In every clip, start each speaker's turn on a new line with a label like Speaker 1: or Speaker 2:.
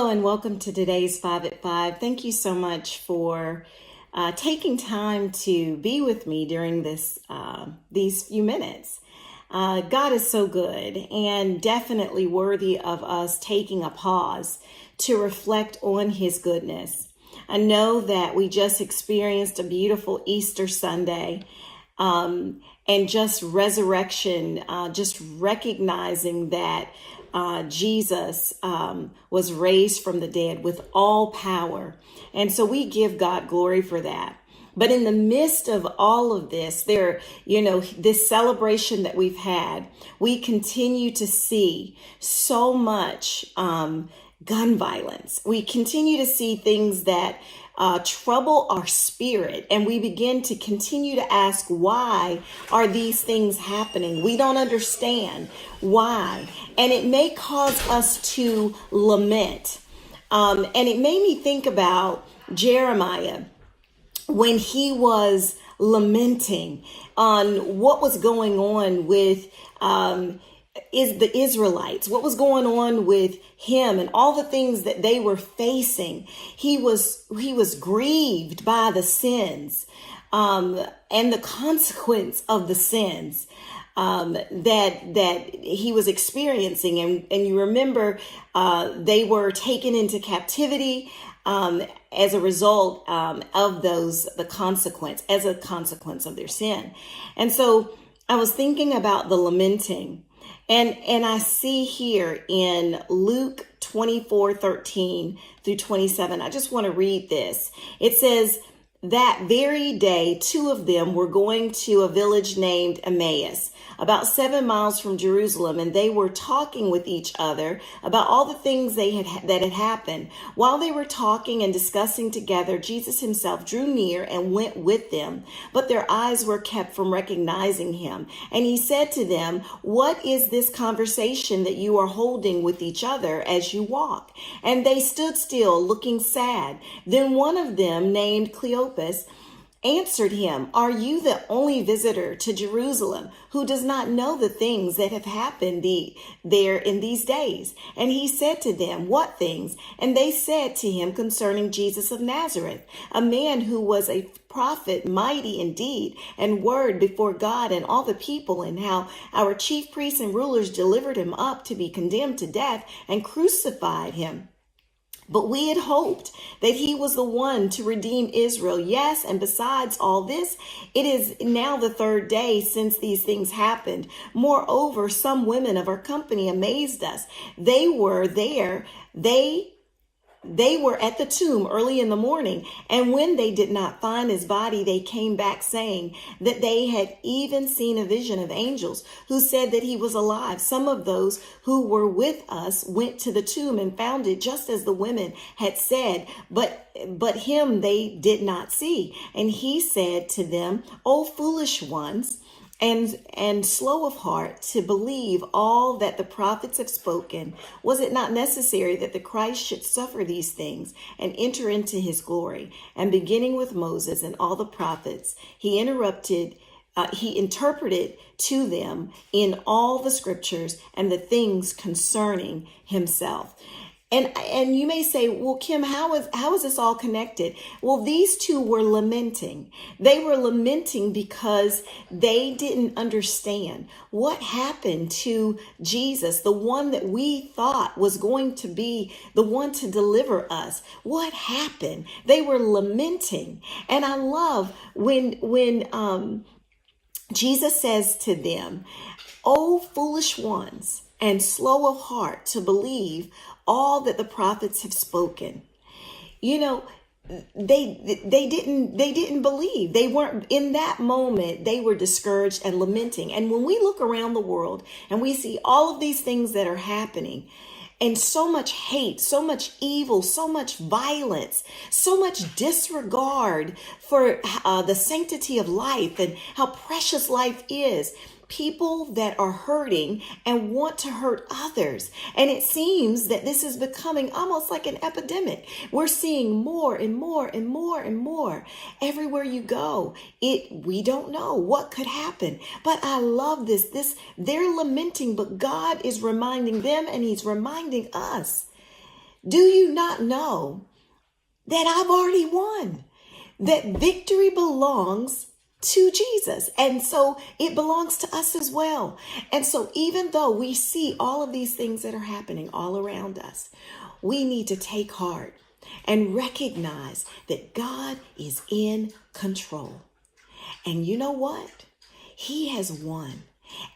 Speaker 1: Hello and welcome to today's 5 at 5. Thank you so much for taking time to be with me during these few minutes. God is so good and definitely worthy of us taking a pause to reflect on his goodness. I know that we just experienced a beautiful Easter Sunday and just resurrection, just recognizing that Jesus was raised from the dead with all power. And so we give God glory for that. But in the midst of all of this, this celebration that we've had, we continue to see so much gun violence. We continue to see things that trouble our spirit, and we begin to continue to ask, why are these things happening? We don't understand why. And it may cause us to lament. And it made me think about Jeremiah when he was lamenting on what was going on with the Israelites, what was going on with him and all the things that they were facing. He was grieved by the sins and the consequence of the sins that he was experiencing. And you remember they were taken into captivity as a result of the consequence, as a consequence of their sin. And so I was thinking about the lamenting. And I see here in Luke 24:13 through 27, I just want to read this. It says, that very day, two of them were going to a village named Emmaus, about 7 miles from Jerusalem, and they were talking with each other about all the things that had happened. While they were talking and discussing together, Jesus himself drew near and went with them, but their eyes were kept from recognizing him. And he said to them, "What is this conversation that you are holding with each other as you walk?" And they stood still, looking sad. Then one of them, named Cleopas, answered him, "Are you the only visitor to Jerusalem who does not know the things that have happened there in these days?" And he said to them, "What things?" And they said to him concerning Jesus of Nazareth, a man who was a prophet, mighty in deed and word before God and all the people, and how our chief priests and rulers delivered him up to be condemned to death and crucified him. But we had hoped that he was the one to redeem Israel. Yes, and besides all this, it is now the third day since these things happened. Moreover, some women of our company amazed us. They were at the tomb early in the morning, and when they did not find his body, they came back saying that they had even seen a vision of angels who said that he was alive. Some of those who were with us went to the tomb and found it just as the women had said, but him they did not see. And he said to them, "O foolish ones, and slow of heart to believe all that the prophets have spoken. Was it not necessary that the Christ should suffer these things and enter into his glory?" And beginning with Moses and all the prophets, he interpreted to them in all the scriptures and the things concerning himself. And you may say, "Well, Kim, how is this all connected?" Well, these two were lamenting. They were lamenting because they didn't understand what happened to Jesus, the one that we thought was going to be the one to deliver us. What happened? They were lamenting. And I love when Jesus says to them, "O foolish ones, and slow of heart to believe all that the prophets have spoken." You know, they didn't believe. They weren't in that moment. They were discouraged and lamenting. And when we look around the world and we see all of these things that are happening, and so much hate, so much evil, so much violence, so much disregard for the sanctity of life and how precious life is. People that are hurting and want to hurt others. And it seems that this is becoming almost like an epidemic. We're seeing more and more and more and more. Everywhere you go, we don't know what could happen. But I love this. They're lamenting, but God is reminding them and he's reminding us Do you not know that I've already won? That victory belongs to Jesus. And so it belongs to us as well. And so even though we see all of these things that are happening all around us, we need to take heart and recognize that God is in control. And you know what? He has won.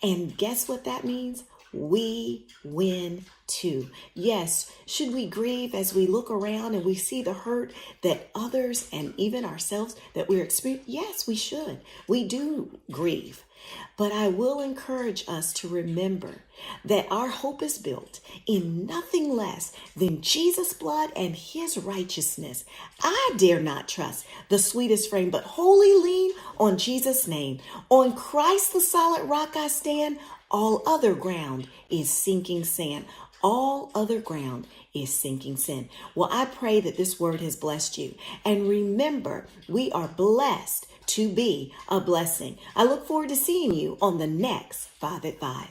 Speaker 1: And guess what that means? We win too. Yes, should we grieve as we look around and we see the hurt that others and even ourselves that we're experiencing? Yes, we should. We do grieve. But I will encourage us to remember that our hope is built in nothing less than Jesus' blood and his righteousness. I dare not trust the sweetest frame, but wholly lean on Jesus' name. On Christ, the solid rock I stand. All other ground is sinking sand. All other ground is sinking sand. Well, I pray that this word has blessed you. And remember, we are blessed to be a blessing. I look forward to seeing you on the next 5 at 5.